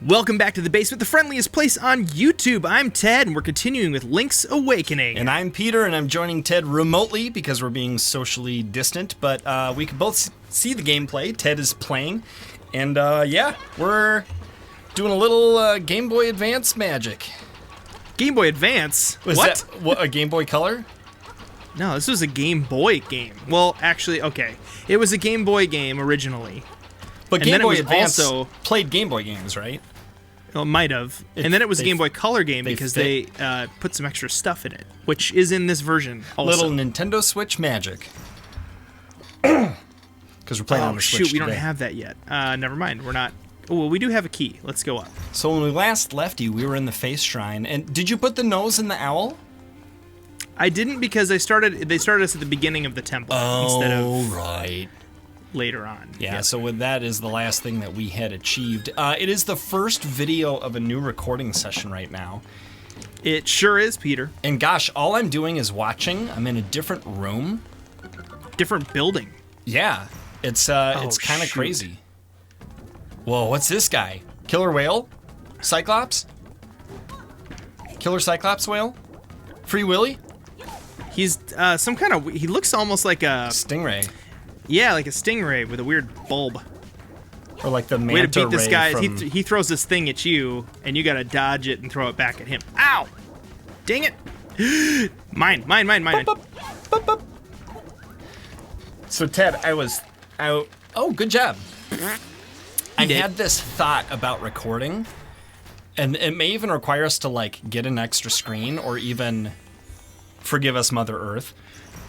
Welcome back to The Basement, the friendliest place on YouTube. I'm Ted, and we're continuing with Link's Awakening. And I'm Peter, and I'm joining Ted remotely because we're being socially distant, but we can both see the gameplay. Ted is playing, and yeah, we're doing a little Game Boy Advance magic. Game Boy Advance? Was what? That a Game Boy Color? No, this was a Game Boy game. Well, actually, okay. It was a Game Boy game originally. But Game Boy Advance also played Game Boy games, right? Well, it might have. And then it was a Game Boy Color game because they put some extra stuff in it, which is in this version also. Little Nintendo Switch magic. Because we're playing on the Switch shoot, we don't today. have that yet. Never mind, we're not... Oh, well, we do have a key. Let's go up. So when we last left you, we were in the Face Shrine, and did you put the nose in the owl? I didn't because they started us at the beginning of the temple instead of right. later on. Yeah, Yep. so with that is the last thing that we had achieved. It is the first video of a new recording session right now. It sure is, Peter. And gosh, all I'm doing is watching. I'm in a different room. Different building. Yeah, it's kind of crazy. Whoa, what's this guy? Killer whale? Cyclops? Killer Cyclops whale? Free Willy? He's some kind of... He looks almost like a... Stingray. Yeah, like a stingray with a weird bulb. Or like the manta Way to beat this ray guy. from... He throws this thing at you, and you gotta dodge it and throw it back at him. Ow! Dang it! Mine. Bup, bup, bup, bup. So Ted, oh, good job. I had this thought about recording, and it may even require us to like get an extra screen or even, forgive us Mother Earth,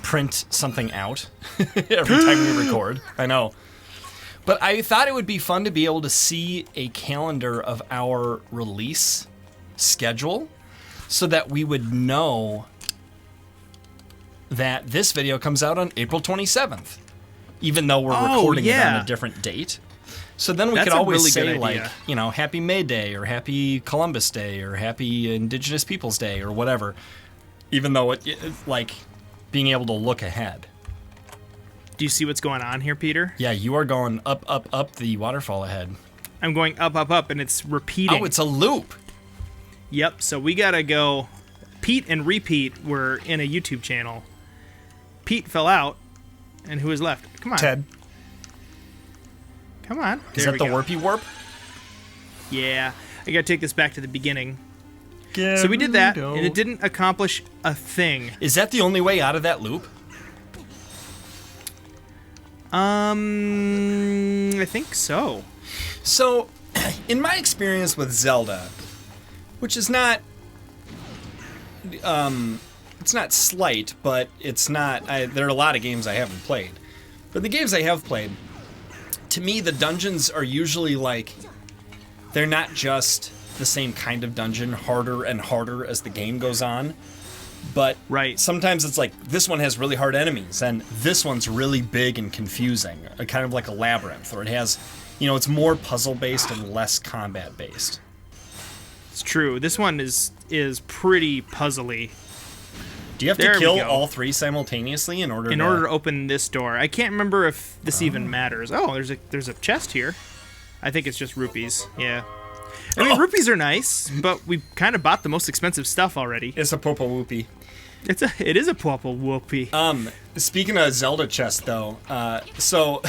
print something out every time we record. I know. But I thought it would be fun to be able to see a calendar of our release schedule so that we would know that this video comes out on April 27th, even though we're recording it on a different date. So then we could always really say, good idea. like, you know, Happy May Day or Happy Columbus Day or Happy Indigenous Peoples Day or whatever, even though it's like being able to look ahead. Do you see what's going on here, Peter? Yeah, you are going up, up, up the waterfall ahead. I'm going up, up, up, and it's repeating. Oh, it's a loop. Yep, so we gotta go... Pete and Repeat were in a YouTube channel. Pete fell out, and who is left? Come on. Ted. Come on. Is There that the we go. warpy warp? Yeah. I gotta take this back to the beginning. So we did that, and it didn't accomplish a thing. Is that the only way out of that loop? I think so. So, in my experience with Zelda, which is not, it's not slight, but it's not, there are a lot of games I haven't played. But the games I have played, to me, the dungeons are usually like, they're not just the same kind of dungeon, harder and harder as the game goes on. But sometimes it's like, this one has really hard enemies, and this one's really big and confusing, kind of like a labyrinth, or it has, you know, it's more puzzle-based and less combat-based. It's true. This one is pretty puzzly. Do you have to kill all three simultaneously in order to open this door? I can't remember if this even matters. Oh, there's a chest here. I think it's just rupees. Yeah. I mean, rupees are nice, but we kind of bought the most expensive stuff already. It's a purple whoopee. It is a purple whoopee. Speaking of Zelda chest, though, so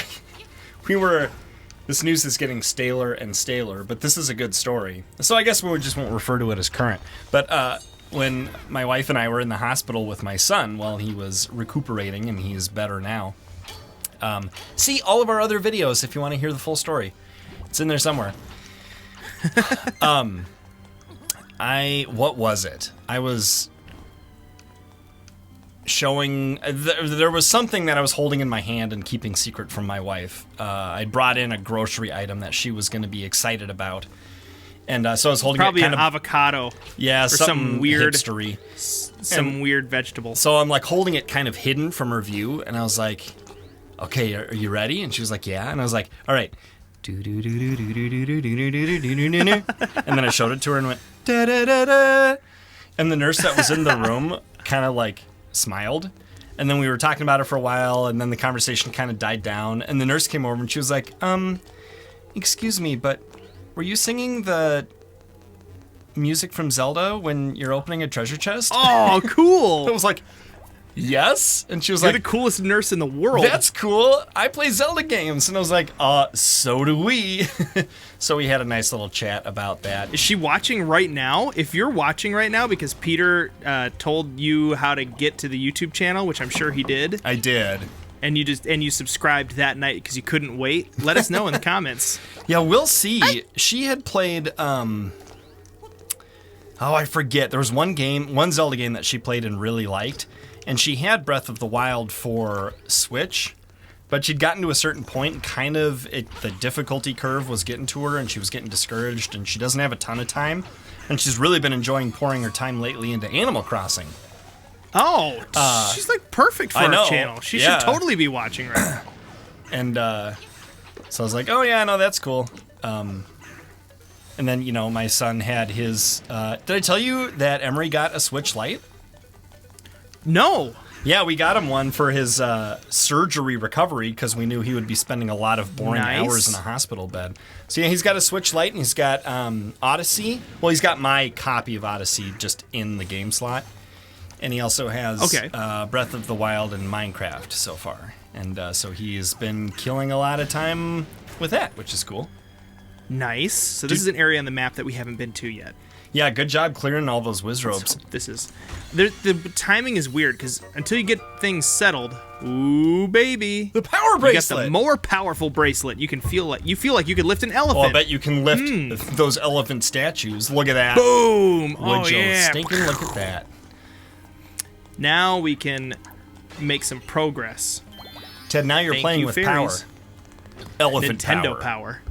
this news is getting staler and staler, but this is a good story. So I guess we just won't refer to it as current. But when my wife and I were in the hospital with my son while he was recuperating, and he's better now, see all of our other videos if you want to hear the full story. It's in there somewhere. What was it? I was showing, there was something that I was holding in my hand and keeping secret from my wife. I brought in a grocery item that she was going to be excited about. And so I was holding probably it kind an avocado. Yeah, or some weird hipstery. Some weird vegetable. So I'm like holding it kind of hidden from her view, and I was like, okay, are you ready? And she was like, yeah. And I was like, all right. And then I showed it to her and went da da da da. And the nurse that was in the room kind of like smiled. And then we were talking about it for a while, and then the conversation kind of died down. And the nurse came over and she was like, excuse me, but were you singing the music from Zelda when you're opening a treasure chest? Oh, cool. I was like, yes. And she was You're like, the coolest nurse in the world. that's cool. I play Zelda games. And I was like, so do we. So we had a nice little chat about that. Is she watching right now? If you're watching right now because Peter told you how to get to the YouTube channel, which I'm sure he did. I did. And you subscribed that night because you couldn't wait. Let us know in the comments. Yeah, we'll see. She had played, I forget. There was one Zelda game that she played and really liked. And she had Breath of the Wild for Switch. But she'd gotten to a certain point and kind of the difficulty curve was getting to her and she was getting discouraged and she doesn't have a ton of time. And she's really been enjoying pouring her time lately into Animal Crossing. Oh, she's like perfect for our channel. She should totally be watching right now. And so I was like, oh yeah, no, that's cool. And then, my son had his... did I tell you that Emery got a Switch Lite? No. Yeah, we got him one for his surgery recovery because we knew he would be spending a lot of boring hours in a hospital bed. So yeah, he's got a Switch Lite and he's got Odyssey. Well, he's got my copy of Odyssey just in the game slot. And he also has Breath of the Wild and Minecraft so far. And so he's been killing a lot of time with that, which is cool. Nice. So this is an area on the map that we haven't been to yet. Yeah, good job clearing all those Wizrobes. The timing is weird because until you get things settled, ooh baby, the power bracelet. You got the more powerful bracelet. You feel like you could lift an elephant. Oh, I bet you can lift those elephant statues. Look at that. Boom! Would you stinking look at that. Now we can make some progress. Ted, now you're playing with power. Elephant Nintendo power.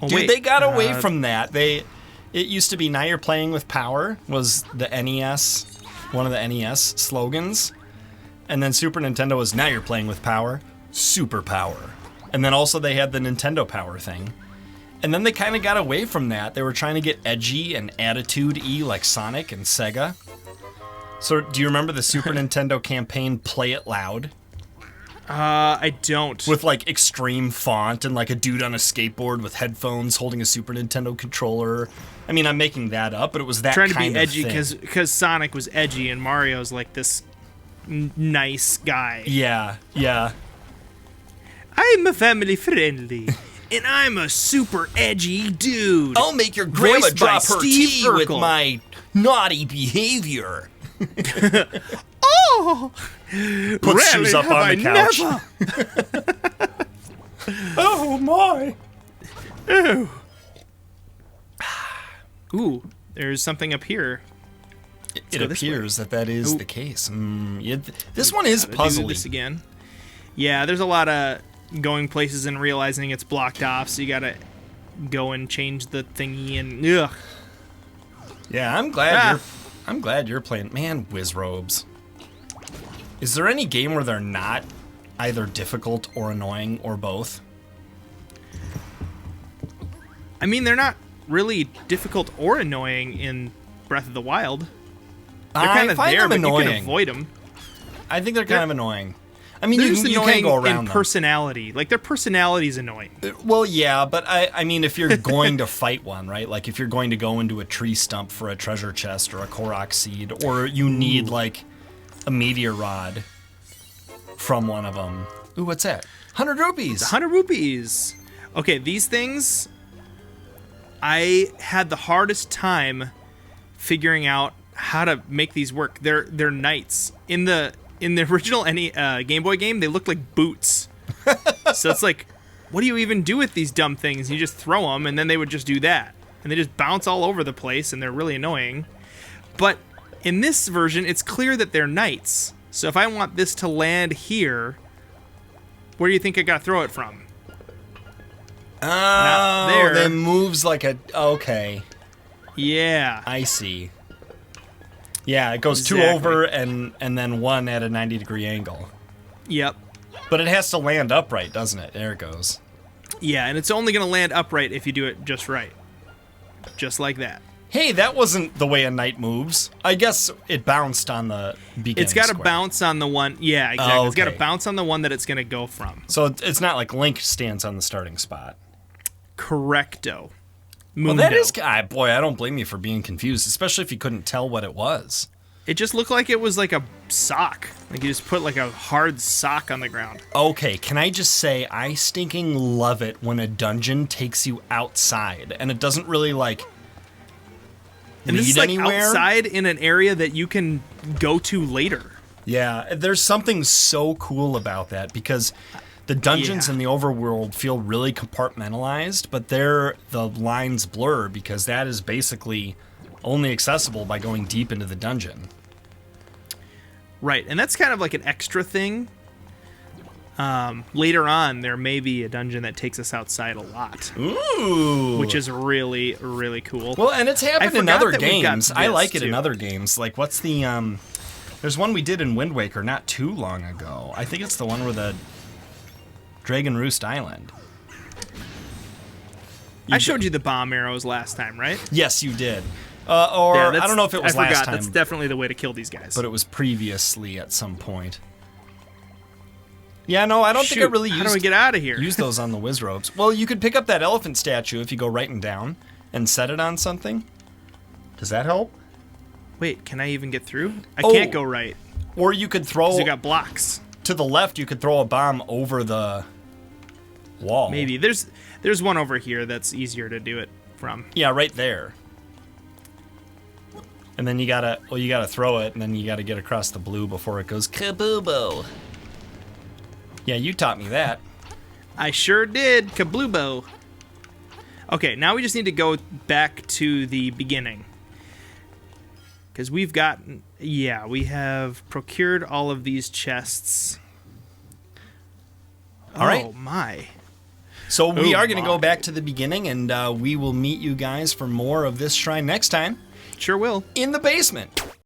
Dude, they got away from that. It used to be now you're playing with power was the NES, one of the NES slogans. And then Super Nintendo was now you're playing with power, super power. And then also they had the Nintendo Power thing. And then they kind of got away from that. They were trying to get edgy and attitude-y like Sonic and Sega. So do you remember the Super Nintendo campaign Play It Loud? I don't. With like extreme font and like a dude on a skateboard with headphones holding a Super Nintendo controller. I mean, I'm making that up, but it was that kind of thing. Trying to be edgy because Sonic was edgy and Mario's like this nice guy. Yeah, yeah. I'm a family friendly. And I'm a super edgy dude. I'll make your grandma drop her tea with my naughty behavior. Oh! Put shoes up on the couch. Oh my! Oh. Ooh, there's something up here. It appears that is the case. This one is puzzly. This again. Yeah, there's a lot of going places and realizing it's blocked off, so you gotta go and change the thingy and ugh. Yeah, I'm glad you're playing. Man, Wizrobes. Is there any game where they're not either difficult or annoying or both? I mean, they're not really difficult or annoying in Breath of the Wild. They're kind of there, but you can avoid them. I think they're kind of annoying. I mean, they're you just can't annoying go around in them. Personality. Like, their personality's annoying. Well, yeah, but I mean, if you're going to fight one, right? Like, if you're going to go into a tree stump for a treasure chest or a Korok seed, or you need, like, a meteor rod from one of them. Ooh, what's that? 100 rupees! 100 rupees! Okay, these things, I had the hardest time figuring out how to make these work. They're knights. In the original Game Boy game, they look like boots. So it's like, what do you even do with these dumb things? You just throw them, and then they would just do that. And they just bounce all over the place, and they're really annoying. But in this version, it's clear that they're knights. So if I want this to land here, where do you think I gotta throw it from? Oh, there. It moves like a... Okay. Yeah. I see. Yeah, it goes Exactly. 2 over and then 1 at a 90-degree angle. Yep. But it has to land upright, doesn't it? There it goes. Yeah, and it's only going to land upright if you do it just right. Just like that. Hey, that wasn't the way a knight moves. I guess it bounced on the beginning It's got to square. bounce on the one. Yeah, exactly. Oh, It's got to okay. bounce on the one that it's going to go from. So it's not like Link stands on the starting spot. Correcto. Well, Mundo. that is... boy, I don't blame you for being confused, especially if you couldn't tell what it was. It just looked like it was like a sock. Like you just put like a hard sock on the ground. Okay, can I just say, I stinking love it when a dungeon takes you outside, and it doesn't really, like, And this lead is like anywhere. outside in an area that you can go to later. Yeah, there's something so cool about that, because the dungeons Yeah. in the overworld feel really compartmentalized, but the lines blur, because that is basically only accessible by going deep into the dungeon. Right, and that's kind of like an extra thing. Later on, there may be a dungeon that takes us outside a lot, Ooh! which is really, really cool. Well, and it's happened in forgot other that we've got games. I this, like it in too. other games. Like, what's the, there's one we did in Wind Waker not too long ago. I think it's the one where the Dragon Roost Island. I showed you the bomb arrows last time, right? Yes, you did. Yeah, I that's- don't know if it was I forgot. last time, That's definitely the way to kill these guys. but it was previously at some point. Yeah, no, I don't think I Shoot, really how do we used get out of here? use those on the whiz ropes. Well, you could pick up that elephant statue if you go right and down and set it on something. Does that help? Wait, can I even get through? I Oh. can't go right Or you could because throw you got blocks. to the left. You could throw a bomb over the wall. Maybe there's one over here that's easier to do it from. Yeah, right there. And then you gotta throw it, and then you gotta get across the blue before it goes kaboobo. Yeah, you taught me that. I sure did, Kablubo. Okay, now we just need to go back to the beginning. Because we have procured all of these chests. All right. Oh, my. So we Oh are going to go my. back to the beginning, and we will meet you guys for more of this shrine next time Sure will. in the basement.